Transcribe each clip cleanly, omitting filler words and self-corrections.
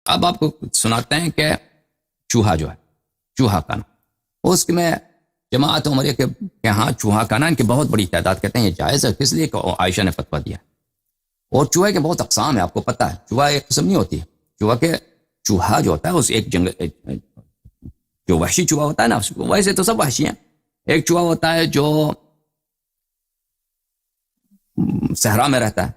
اب آپ کو سناتے ہیں کہ چوہا جو ہے، چوہا کھانا، اس میں جماعت عمریہ کے ہاں چوہا کھانا ان کی بہت بڑی تعداد کہتے ہیں یہ جائز ہے، کس لیے کہ عائشہ نے فتویٰ دیا. اور چوہے کے بہت اقسام ہیں، آپ کو پتہ ہے چوہا ایک قسم نہیں ہوتی ہے. چوہا جو ہوتا ہے اس ایک جنگل، جو وحشی چوہا ہوتا ہے نا، ویسے تو سب وحشی ہیں. ایک چوہا ہوتا ہے جو صحرا میں رہتا ہے،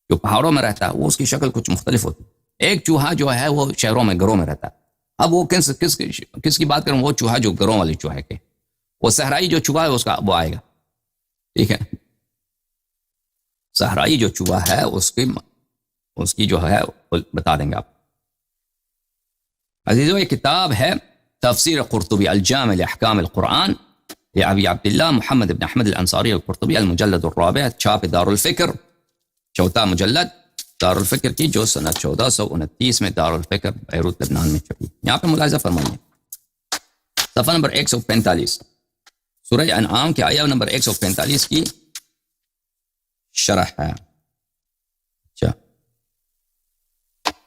جو پہاڑوں میں رہتا ہے، وہ اس کی شکل کچھ مختلف ہوتی ہے. ایک چوہا جو ہے وہ شہروں میں گھروں میں رہتا ہے. اب وہ کس کی بات کروں؟ وہ چوہا جو گھروں والے چوہے کے، وہ صحرائی جو چوہا ہے اس کا وہ آئے گا، ٹھیک ہے. صحرائی جو چوہا ہے اس کی جو ہے بتا دیں گے آپ. عزیزو، یہ کتاب ہے تفسیر قرطبی الجامع لاحکام القرآن لابی عبداللہ محمد بن احمد الانصاری القرطبی، المجلد الرابع، چھاپ دارالفکر، چوتھا مجلد دارالفکر کی، جو سنہ 1429 میں دارالفکر بیروت لبنان میں چھپی. یہاں پہ ملاحظہ فرمائیے صفحہ نمبر 145، سورہ انعام کے آیہ نمبر 145 کی شرح ہے. اچھا،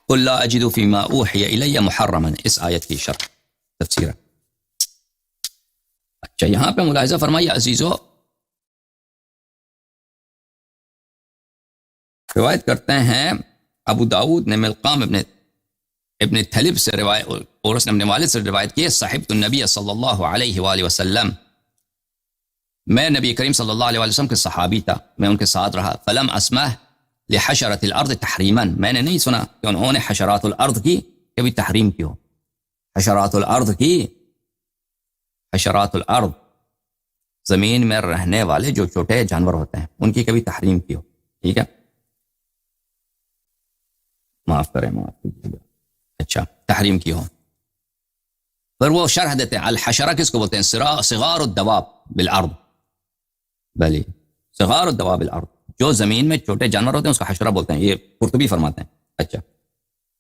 قل لا اجد فيما اوحي الي محرما، اس آیت کی شرح تفسیر. اچھا، یہاں پہ ملاحظہ فرمائیے عزیزو، روایت کرتے ہیں ابو داود نے ملقام ابن تھلب سے روایت، اور اس نے اپنے والد سے روایت کی، صاحبۃ النبی صلی اللہ علیہ وآلہ وسلم، میں نبی کریم صلی اللہ علیہ وسلم کے صحابی تھا، میں ان کے ساتھ رہا. فلم اسمع لحشرۃ الارض تحریما، میں نے نہیں سنا کہ انہوں نے حشرات الارض کی کبھی تحریم کی ہو. حشرات الارض کی، حشرات الارض زمین میں رہنے والے جو چھوٹے جانور ہوتے ہیں ان کی کبھی تحریم کی ہو. ٹھیک ہے، معاف کریں، معاف کیجیے. اچھا، تحریم کی ہو. پھر وہ شرح دیتے ہیں الحشرہ کس کو بولتے ہیں؟ صغار الدواب بالارض، بلی صغار الدواب بالارض، جو زمین میں چھوٹے جانور ہوتے ہیں اس کا حشرہ بولتے ہیں. یہ قرطبی فرماتے ہیں. اچھا،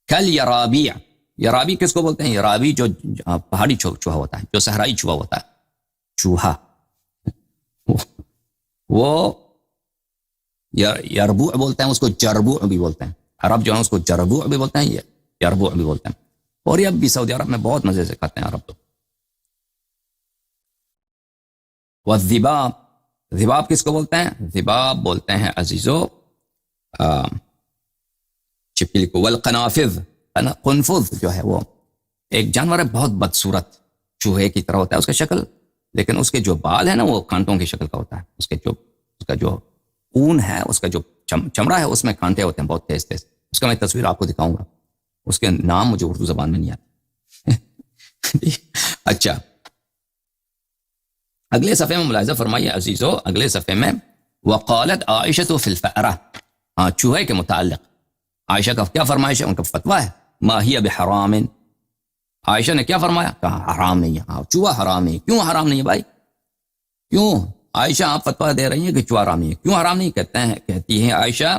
کل یرابیع، یرابی کس کو بولتے ہیں؟ یرابی جو پہاڑی چوہا ہوتا ہے، جو صحرائی چوہا ہوتا ہے، چوہا وہ یربوع بولتے ہیں اس کو، جربوع بھی بولتے ہیں. عرب جو ہیں اس کو جربوع بھی بولتے ہیں، یہ یربوع بھی بولتے ہیں. اور یہ اب بھی سعودی عرب میں بہت مزے سے کھاتے ہیں عرب تو. والذباب، ذباب کس کو بولتے ہیں؟ ذباب بولتے ہیں عزیزو چپکلی کو. والقنافذ، قنفذ جو ہے وہ ایک جانور ہے بہت بدصورت، چوہے کی طرح ہوتا ہے اس کا شکل، لیکن اس کے جو بال ہے نا وہ کانٹوں کی شکل کا ہوتا ہے. اس کا جو اون ہے، اس کا جو چمڑا ہے اس میں کانٹے ہوتے ہیں بہت تیز تیز. اس کا میں تصویر آپ کو دکھاؤں گا، اس کے نام مجھے اردو زبان میں نہیں آتے. اچھا، اگلے صفحے میں ملاحظہ فرمائیے عزیزو، اگلے صفحے میں وقالت عائشہ فی الفأرہ، چوہے کے متعلق عائشہ کا کیا فرمائش ہے؟ ان کا فتویٰ ہے ما ہی بحرام. عائشہ نے کیا فرمایا؟ کہا حرام نہیں ہے، چوہا حرام نہیں. کیوں حرام نہیں ہے بھائی؟ کیوں عائشہ آپ فتویٰ دے رہی ہیں کہ چوہا حرام نہیں ہے؟ کیوں حرام نہیں؟ کہتی ہیں عائشہ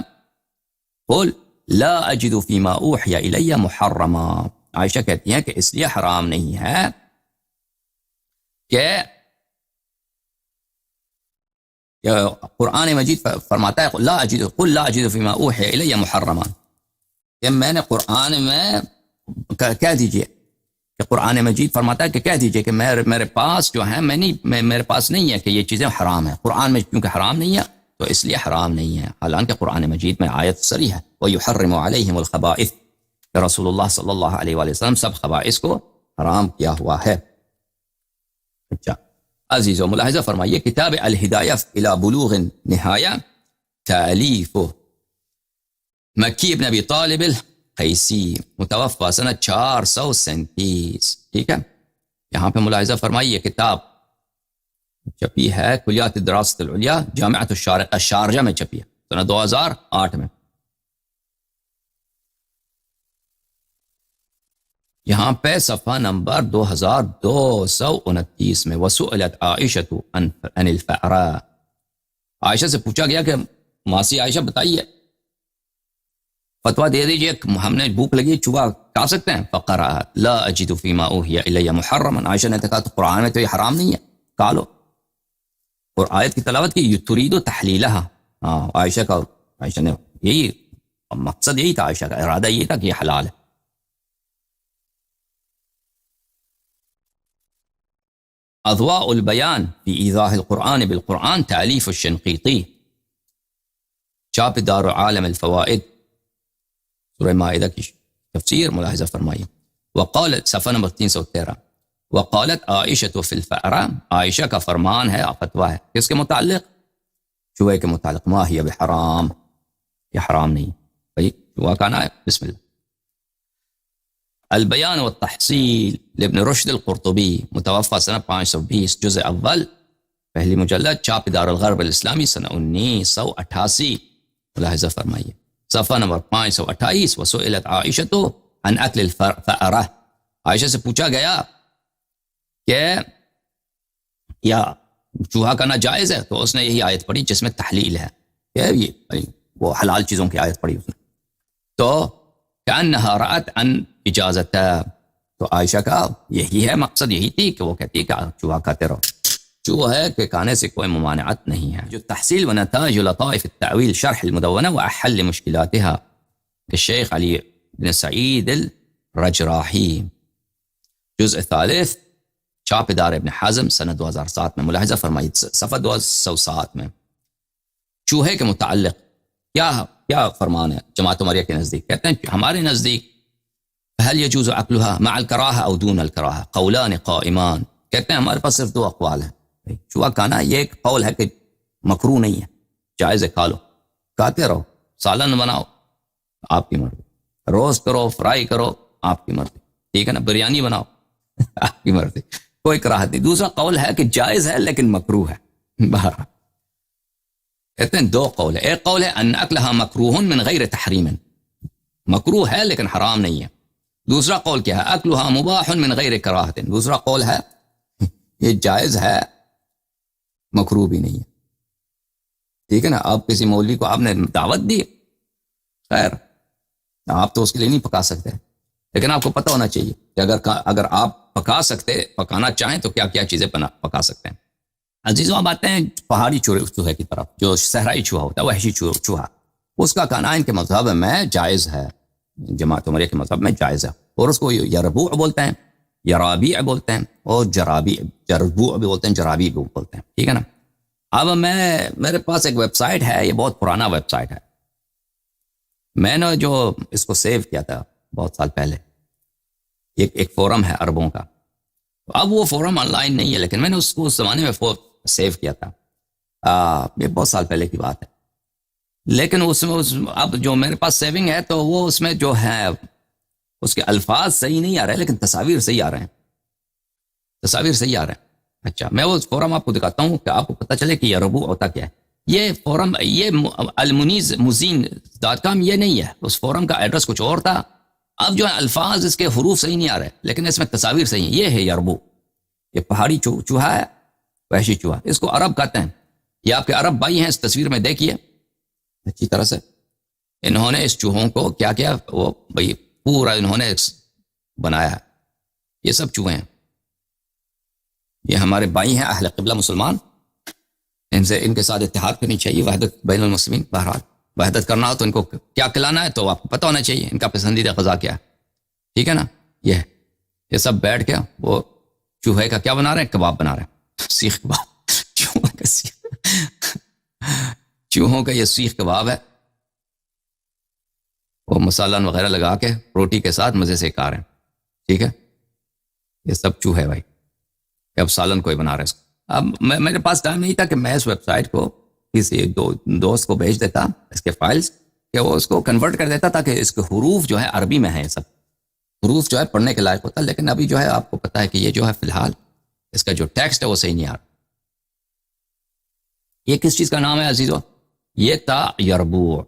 قل لا اجد فیما اوحی الی محرما. عائشہ کہتی ہیں کہ اس لیے حرام نہیں ہے کہ قرآن مجید فرماتا ہے لا اجد، قل لا اجد فیما اوحی الی محرما، کہ میں نے قرآن میں کہہ دیجئے کہ قرآن مجید فرماتا ہے کہ کہہ دیجئے کہ میرے پاس جو ہے میرے پاس نہیں ہے کہ یہ چیزیں حرام ہیں. قرآن میں کیونکہ حرام نہیں ہے تو اس لیے حرام نہیں ہے. حالانکہ قرآن مجید میں آیت صریح ہے وَيُحَرِّمُ عَلَيْهِمُ الْخَبَائِثِ، کہ رسول اللہ صلی اللہ علیہ وآلہ وسلم سب خبائث کو حرام کیا ہوا ہے. اچھا عزیزو، ملاحظہ فرمائیے کتاب الہدایہ الی بلوغ النہایہ، تالیف مکی ابن ابی طالب القیسی، متوفى سنہ 437. ٹھیک ہے، یہاں پہ ملاحظہ فرمائیے کتاب چھپی ہے کلیات الدراسۃ العلیاء، جامعۃ الشارجہ میں چھپی ہے سنہ 2008 میں. یہاں پہ صفحہ نمبر 2229 میں وسئلت عائشہ عن الفأرہ، عائشہ سے پوچھا گیا کہ ماسی عائشہ بتائیے، فتویٰ دے دیجئے، ہم نے بھوک لگی چوہا کھا سکتے ہیں؟ فقرأت لا اجد فیما اوحی الی محرما، عائشہ نے کہا تو قرآن میں تو یہ حرام نہیں ہے، کھا لو. اور آیت کی تلاوت کی ترید تحلیلہ، عائشہ نے یہی مقصد یہی تھا، عائشہ کا ارادہ یہی تھا کہ یہ حلال ہے. اضواء البیان فی ایضاح القرآن بالقرآن تالیف الشنقیطی، چاپ دار عالم الفوائد، سورہ مائدہ کی تفسیر ملاحظہ فرمائیے۔ وقالت، صفحہ نمبر 313، وقالت عائشہ فی الفأرہ، عائشہ کا فرمان ہے، فتویٰ ہے، کس کے متعلق؟ چوہے کے متعلق، ما ہی بحرام، یہ حرام نہیں بھائی، چوہا کھانا ہے، بسم اللہ۔ البیان والتحصیل لابن رشد القرطبی، متوفى سنہ 520، جزء اول، پہلی مجلد، چاپ دار الغرب الاسلامی، سنہ 1988، ملاحظہ فرمائیے۔ صفحہ نمبر 528، وسئلت عائشہ عن اکل الفأرہ، عائشہ سے پوچھا گیا کہ یا چوہا کھانا جائز ہے، تو اس نے یہی آیت پڑھی جس میں تحلیل ہے، کہ یہ وہ حلال چیزوں کی آیت پڑھی اس نے، تو کأنہا رأت ان اجازت، تو عائشہ کا یہی ہے مقصد، یہی تھی کہ وہ کہتی ہے کہ چوہا کھاتے رہو، چوہا کے کھانے سے کوئی ممانعت نہیں ہے۔ جو تحصیل و نتائج لطائف التأویل شرح المدونہ واحل مشکلاتها کہ شیخ علی بن سعید الرجراحی، جزء ثالث، چاپ دار ابن حزم، سنہ 2007 میں، ملاحظہ فرمائی صفحہ 207 میں۔ چوہے کے متعلق کیا فرمان ہے جماعت عمریہ کے نزدیک؟ کہتے ہیں ہمارے نزدیک هل يجوز اكلها مع الكراهه او دون الكراهه، قولان قائمان، کہتے ہیں ہمارے پاس صرف دو اقوال ہیں، چوہا کھانا یہ ایک قول ہے کہ مکروہ نہیں ہے، جائز ہے، کھا لو، کھاتے رہو، سالن بناؤ، آپ کی مرضی، روسٹ کرو، فرائی کرو، آپ کی مرضی، ٹھیک ہے نا، بریانی بناؤ، آپ کی مرضی، کوئی کراہت نہیں۔ دوسرا قول ہے کہ جائز ہے لیکن مکروہ ہے، بہرحال کہتے ہیں دو قول ہے، ایک قول ہے ان اکلھا مکروہ من غیر تحریم، مکروہ ہے لیکن حرام نہیں ہے۔ دوسرا قول کیا ہے؟ اکلھا مباح من غیر کراہت، دوسرا قول ہے یہ جائز ہے، مکروہ بھی نہیں ہے، ٹھیک ہے نا۔ آپ کسی مولوی کو آپ نے دعوت دی، خیر آپ تو اس کے لیے نہیں پکا سکتے، لیکن آپ کو پتہ ہونا چاہیے کہ اگر آپ پکانا چاہیں تو کیا کیا چیزیں پکا سکتے ہیں۔ عزیزوں، اب آتے ہیں پہاڑی چوہے کی طرف، جو صحرائی چوہا ہوتا ہے، وحشی چوہا، اس کا کھانا ان کے مذہب میں جائز ہے، جماعت عمریہ کے مذہب میں جائز ہے، اور اس کو یربوع بولتے ہیں، یرابیع بولتے ہیں، اور جربوع بھی بولتے ہیں، جرابیع بھی بولتے ہیں، ٹھیک ہے نا۔ اب میرے پاس ایک ویب سائٹ ہے، یہ بہت پرانا ویب سائٹ ہے، میں نے جو اس کو سیو کیا تھا بہت سال پہلے، ایک فورم ہے عربوں کا، اب وہ فورم آن لائن نہیں ہے، لیکن میں نے اس کو اس زمانے میں سیو کیا تھا، یہ بہت سال پہلے کی بات ہے، لیکن اس میں اب جو میرے پاس سیونگ ہے تو وہ اس میں جو ہے اس کے الفاظ صحیح نہیں آ رہے، لیکن تصاویر صحیح آ رہے ہیں، تصاویر صحیح آ رہے ہیں۔ اچھا، میں وہ فورم آپ کو دکھاتا ہوں کہ آپ کو پتہ چلے کہ یہ ربوع ہوتا کیا ہے۔ یہ فورم، یہ almunizmuzin.com یہ نہیں ہے، اس فورم کا ایڈریس کچھ اور تھا، اب جو ہے الفاظ اس کے حروف صحیح نہیں آ رہے، لیکن اس میں تصاویر صحیح ہیں۔ یہ ہے یربوع، یہ پہاڑی چوہا ہے، وحشی چوہا، اس کو عرب کہتے ہیں۔ یہ آپ کے عرب بھائی ہیں، اس تصویر میں دیکھیے اچھی طرح سے، انہوں نے اس چوہوں کو کیا کیا، وہ بھائی پورا انہوں نے بنایا ہے، یہ سب چوہے ہیں، یہ ہمارے بھائی ہیں اہل قبلہ مسلمان، ان کے ساتھ اتحاد کرنی چاہیے، وحدت بین المسلمین، بہرحال وحدت کرنا ہو تو ان کو کیا کھلانا ہے تو آپ کو پتہ ہونا چاہیے، ان کا پسندیدہ غذا کیا ہے، ٹھیک ہے نا۔ یہ سب بیٹھ کے وہ چوہے کا کیا بنا رہے ہیں، کباب بنا رہے ہیں، سیخ کباب، چوہوں کا یہ سیخ کباب ہے، وہ مسالہ وغیرہ لگا کے روٹی کے ساتھ مزے سے کھا رہے ہیں، ٹھیک ہے۔ یہ سب چوہے بھائی، اب سالن کوئی بنا رہے ہیں اس کو۔ اب میرے پاس ٹائم نہیں تھا کہ میں اس ویب سائٹ کو کسی دوست کو بھیج دیتا اس کے فائلز، کہ وہ اس کو کنورٹ کر دیتا تاکہ اس کے حروف جو ہے عربی میں ہیں، سب حروف جو ہے پڑھنے کے لائق ہوتا، لیکن ابھی جو ہے آپ کو پتہ ہے کہ یہ جو ہے فی الحال اس کا جو ٹیکسٹ ہے وہ صحیح نہیں آ رہا۔ یہ کس چیز کا نام ہے عزیزو؟ یہ تھا یربوع،